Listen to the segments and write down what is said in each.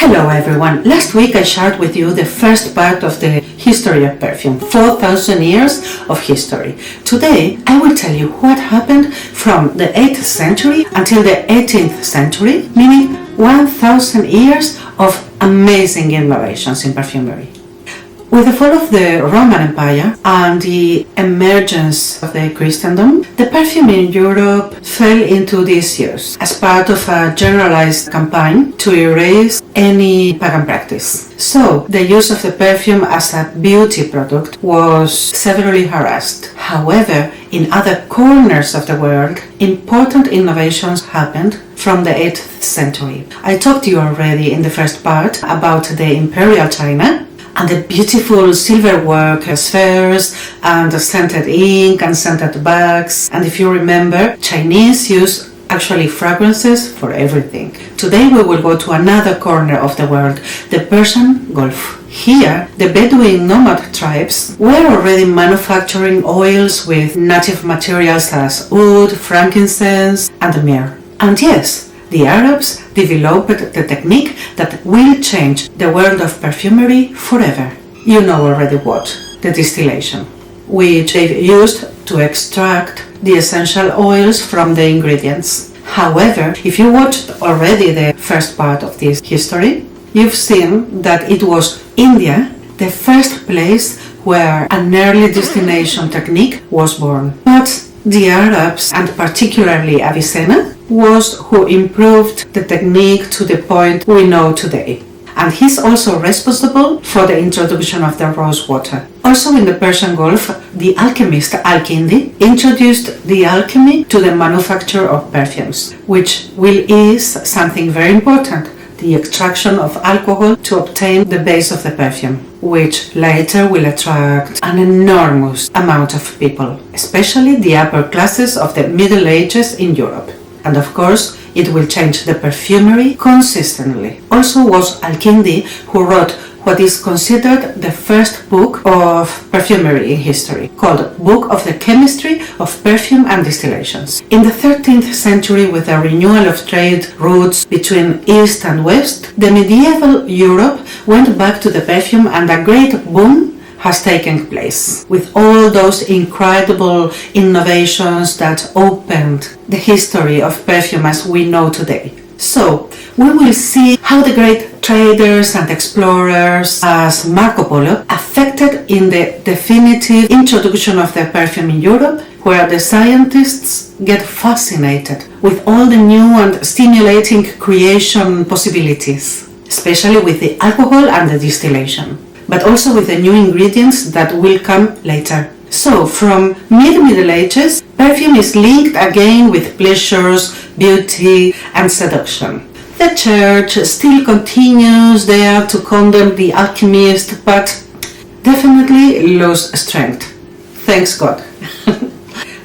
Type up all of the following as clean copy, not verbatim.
Hello everyone, last week I shared with you the first part of the history of perfume, 4,000 years of history. Today I will tell you what happened from the 8th century until the 18th century, meaning 1,000 years of amazing innovations in perfumery. With the fall of the Roman Empire and the emergence of the Christendom, the perfume in Europe fell into disuse as part of a generalized campaign to erase any pagan practice. So, the use of the perfume as a beauty product was severely harassed. However, in other corners of the world, important innovations happened from the 8th century. I talked to you already in the first part about the Imperial China, and the beautiful silverwork spheres and the scented ink and scented bags. And if you remember, Chinese use actually fragrances for everything. Today we will go to another corner of the world, the Persian Gulf. Here, the Bedouin nomad tribes were already manufacturing oils with native materials as oud, frankincense and myrrh. And yes, the Arabs developed the technique that will change the world of perfumery forever. You know already what? The distillation, which they used to extract the essential oils from the ingredients. However, if you watched already the first part of this history, you've seen that it was India, the first place where an early distillation technique was born. But the Arabs, and particularly Avicenna, was who improved the technique to the point we know today. And he's also responsible for the introduction of the rose water. Also in the Persian Gulf, the alchemist al-Kindi introduced the alchemy to the manufacture of perfumes, which is something very important, the extraction of alcohol to obtain the base of the perfume, which later will attract an enormous amount of people, especially the upper classes of the Middle Ages in Europe. And of course, it will change the perfumery consistently. Also was al-Kindi who wrote what is considered the first book of perfumery in history, called Book of the Chemistry of Perfume and Distillations. In the 13th century, with a renewal of trade routes between East and West, the medieval Europe went back to the perfume and a great boom has taken place, with all those incredible innovations that opened the history of perfume as we know today. So, we will see how the great traders and explorers as Marco Polo affected in the definitive introduction of the perfume in Europe, where the scientists get fascinated with all the new and stimulating creation possibilities, especially with the alcohol and the distillation, but also with the new ingredients that will come later. So, from mid-Middle Ages, perfume is linked again with pleasures, beauty and seduction. The church still continues there to condemn the alchemist, but definitely lost strength. Thanks God.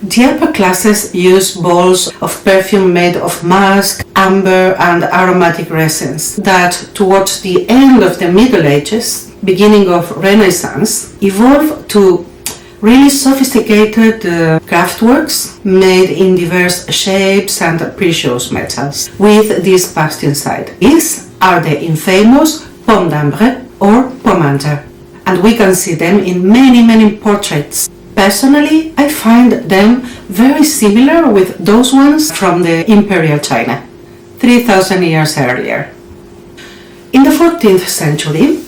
The upper classes use bowls of perfume made of musk, amber and aromatic resins that towards the end of the Middle Ages, beginning of Renaissance, evolved to really sophisticated craftworks made in diverse shapes and precious metals with this past inside. These are the infamous pomme d'ambre or pomander, and we can see them in many portraits. Personally, I find them very similar with those ones from the Imperial China, 3,000 years earlier. In the 14th century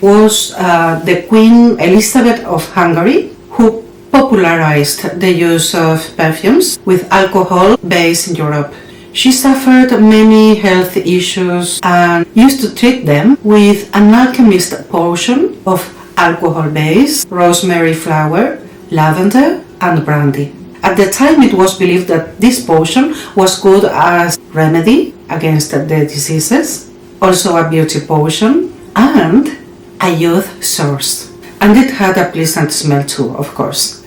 was the Queen Elizabeth of Hungary who popularized the use of perfumes with alcohol base in Europe. She suffered many health issues and used to treat them with an alchemist potion of alcohol base, rosemary flower, lavender and brandy. At the time it was believed that this potion was good as remedy against the diseases, also a beauty potion and a youth source. And it had a pleasant smell too, of course.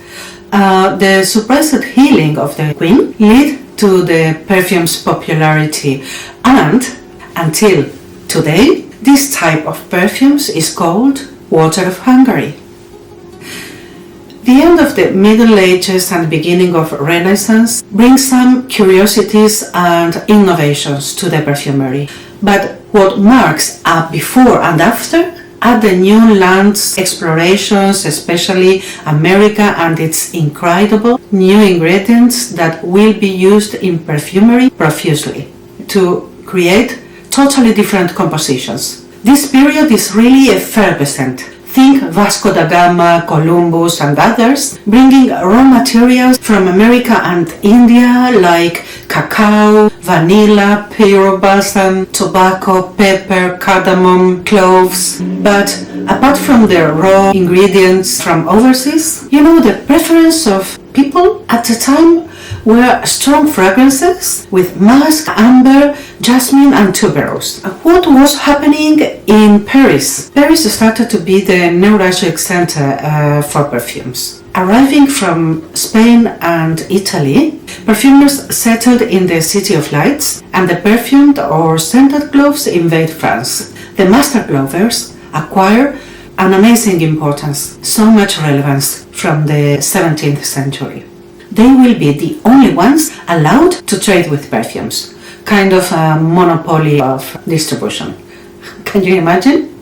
The suppressed healing of the queen led to the perfume's popularity, and until today this type of perfumes is called water of Hungary. The end of the Middle Ages and beginning of Renaissance brings some curiosities and innovations to the perfumery, but What marks a before and after are the new lands explorations, especially America and its incredible new ingredients that will be used in perfumery profusely to create totally different compositions. This period is really effervescent. Think Vasco da Gama, Columbus and others, bringing raw materials from America and India like cacao, vanilla, pyrobalsam, tobacco, pepper, cardamom, cloves. But apart from the raw ingredients from overseas, the preference of people at the time were strong fragrances with musk, amber, jasmine and tuberose. What was happening in Paris? Paris started to be the neuralgic center for perfumes. Arriving from Spain and Italy, perfumers settled in the City of Lights and the perfumed or scented gloves invade France. The master glovers acquire an amazing importance, so much relevance from the 17th century. They will be the only ones allowed to trade with perfumes, kind of a monopoly of distribution. Can you imagine?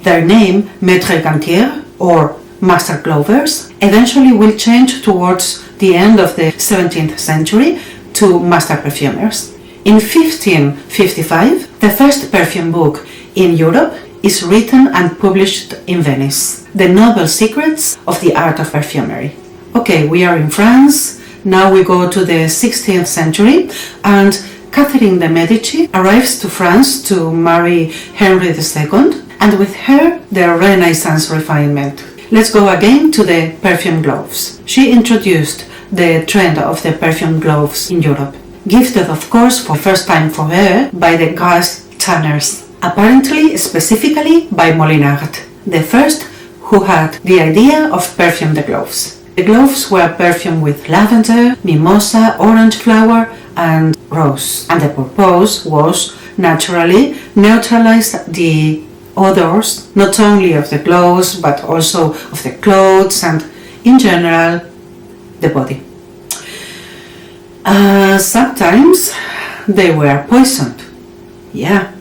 Their name, Maître Gantier or Master Glovers, eventually will change towards the end of the 17th century to Master Perfumers. In 1555, the first perfume book in Europe is written and published in Venice, The Noble Secrets of the Art of Perfumery. Okay, we are in France, now we go to the 16th century, and Catherine de' Medici arrives to France to marry Henry II, and with her the Renaissance refinement. Let's go again to the perfume gloves. She introduced the trend of the perfume gloves in Europe, gifted of course for the first time for her by the gas tanners, apparently specifically by Molinard, the first who had the idea of perfume the gloves. The gloves were perfumed with lavender, mimosa, orange flower and rose, and the purpose was naturally neutralize the odors not only of the gloves but also of the clothes and in general the body. Sometimes they were poisoned. Yeah.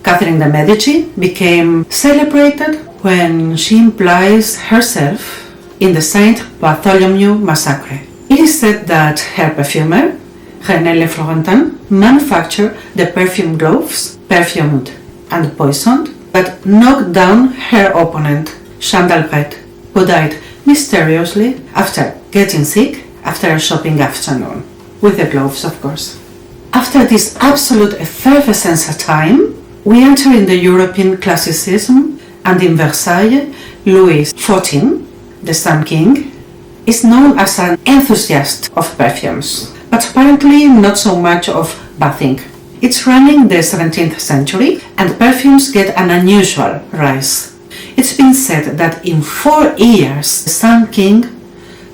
Catherine de' Medici, became celebrated when she implies herself in the Saint Bartholomew massacre. It is said that her perfumer, René Le Florentin, manufactured the perfume gloves, perfumed and poisoned, but knocked down her opponent, Jean d'Albret, who died mysteriously after getting sick after a shopping afternoon, with the gloves of course. After this absolute effervescence time, we enter in the European classicism, and in Versailles, Louis XIV, the Sun King, is known as an enthusiast of perfumes, but apparently not so much of bathing. It's running the 17th century, and perfumes get an unusual rise. It's been said that in 4 years, the Sun King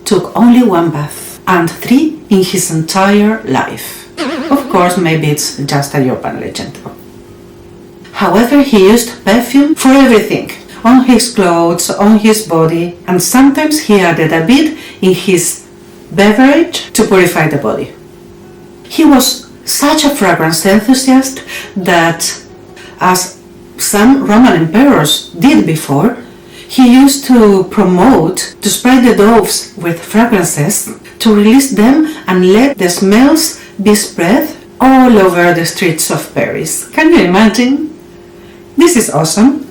took only 1 bath, and 3 in his entire life. Of course, maybe it's just a urban legend. However, he used perfume for everything, on his clothes, on his body, and sometimes he added a bit in his beverage to purify the body. He was such a fragrance enthusiast that, as some Roman emperors did before, he used to promote to spray the doves with fragrances, to release them and let the smells be spread all over the streets of Paris. Can you imagine? This is awesome.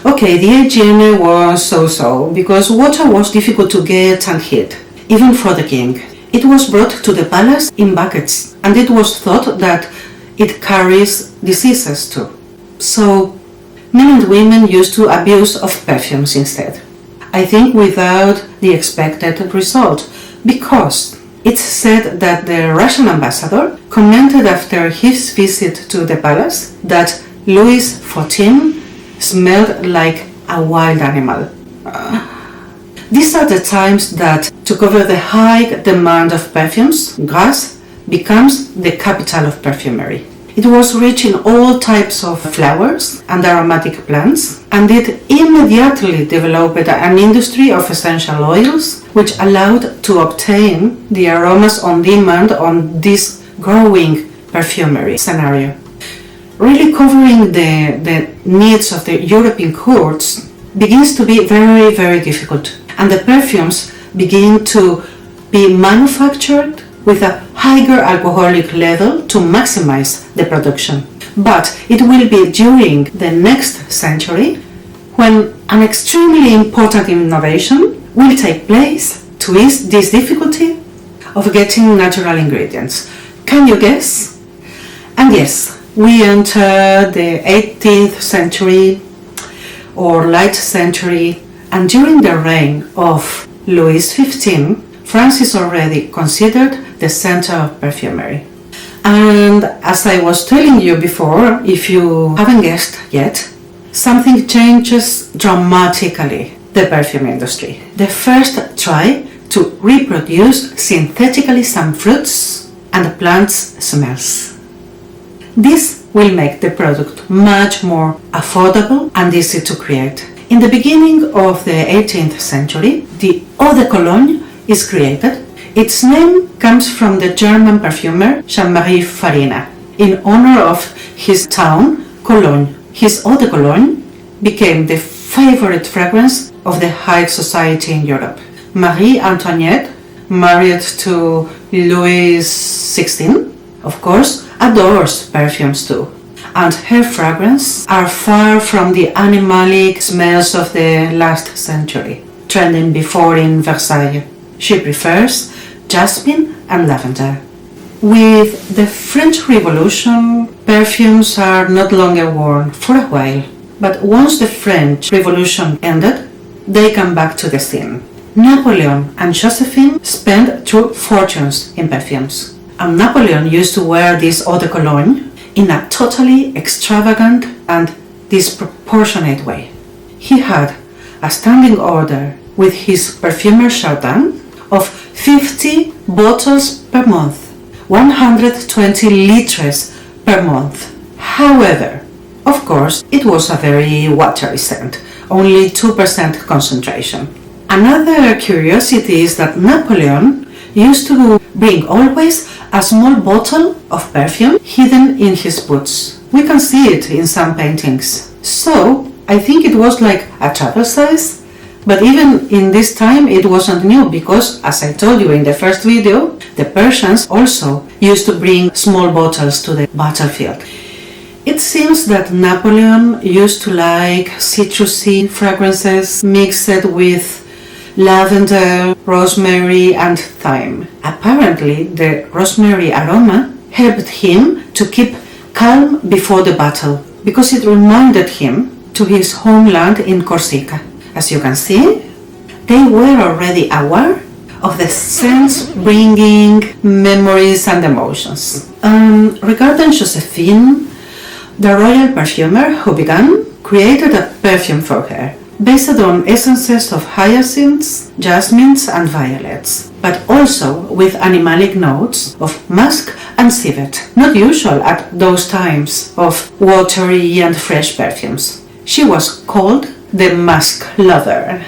Okay, the hygiene was so-so, because water was difficult to get and heat, even for the king. It was brought to the palace in buckets, and it was thought that it carries diseases too. So, men and women used to abuse of perfumes instead. I think without the expected result, because it's said that the Russian ambassador commented after his visit to the palace that Louis XIV smelled like a wild animal. These are the times that, to cover the high demand of perfumes, Grasse becomes the capital of perfumery. It was rich in all types of flowers and aromatic plants, and it immediately developed an industry of essential oils, which allowed to obtain the aromas on demand on this growing perfumery scenario. Really covering the needs of the European courts begins to be very, very difficult, and the perfumes begin to be manufactured with a higher alcoholic level to maximize the production. But it will be during the next century when an extremely important innovation will take place to ease this difficulty of getting natural ingredients. Can you guess? And yes, we enter the 18th century or light century, and during the reign of Louis XV, France is already considered the center of perfumery. And as I was telling you before, if you haven't guessed yet, something changes dramatically the perfume industry. They first try to reproduce synthetically some fruits and plants' smells. This will make the product much more affordable and easy to create. In the beginning of the 18th century, the eau de cologne is created. Its name comes from the German perfumer Jean-Marie Farina, in honor of his town, Cologne. His eau de cologne became the favorite fragrance of the high society in Europe. Marie Antoinette, married to Louis XVI, of course, adores perfumes too, and her fragrances are far from the animalic smells of the last century, trending before in Versailles. She prefers jasmine and lavender. With the French Revolution, perfumes are not longer worn for a while, but once the French Revolution ended, they come back to the scene. Napoleon and Josephine spent true fortunes in perfumes, and Napoleon used to wear this eau de cologne in a totally extravagant and disproportionate way. He had a standing order with his perfumer Chardin of 50 bottles per month, 120 liters per month. However, of course, it was a very watery scent, only 2% concentration. Another curiosity is that Napoleon used to bring always a small bottle of perfume hidden in his boots. We can see it in some paintings. So, I think it was like a travel size. But even in this time it wasn't new because, as I told you in the first video, the Persians also used to bring small bottles to the battlefield. It seems that Napoleon used to like citrusy fragrances mixed with lavender, rosemary and thyme. Apparently the rosemary aroma helped him to keep calm before the battle because it reminded him to his homeland in Corsica. As you can see, they were already aware of the scents bringing memories and emotions. Regarding Josephine, the royal perfumer who began created a perfume for her, based on essences of hyacinths, jasmines and violets, but also with animalic notes of musk and civet, not usual at those times of watery and fresh perfumes. She was called the musk lover.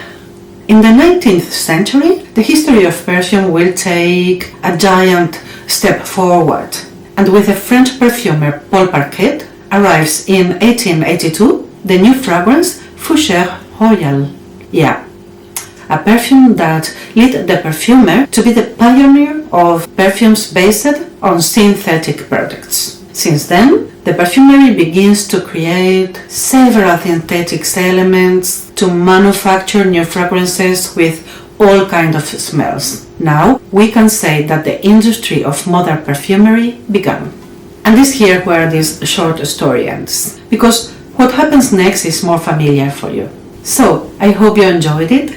In the 19th century, the history of perfume will take a giant step forward, and with the French perfumer Paul Parquet arrives in 1882 the new fragrance Fougère Royale. Yeah, a perfume that led the perfumer to be the pioneer of perfumes based on synthetic products. Since then, the perfumery begins to create several synthetic elements to manufacture new fragrances with all kinds of smells. Now, we can say that the industry of modern perfumery began. And this here where this short story ends, because what happens next is more familiar for you. So, I hope you enjoyed it,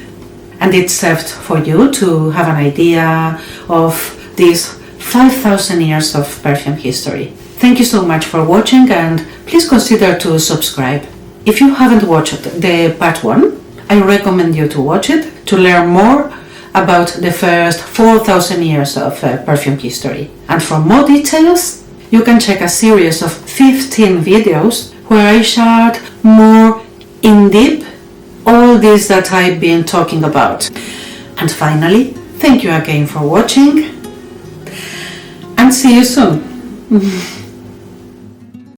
and it served for you to have an idea of these 5,000 years of perfume history. Thank you so much for watching, and please consider to subscribe. If you haven't watched the part 1, I recommend you to watch it to learn more about the first 4,000 years of perfume history. And for more details, you can check a series of 15 videos where I shared more in depth all this that I've been talking about. And finally, thank you again for watching, and see you soon.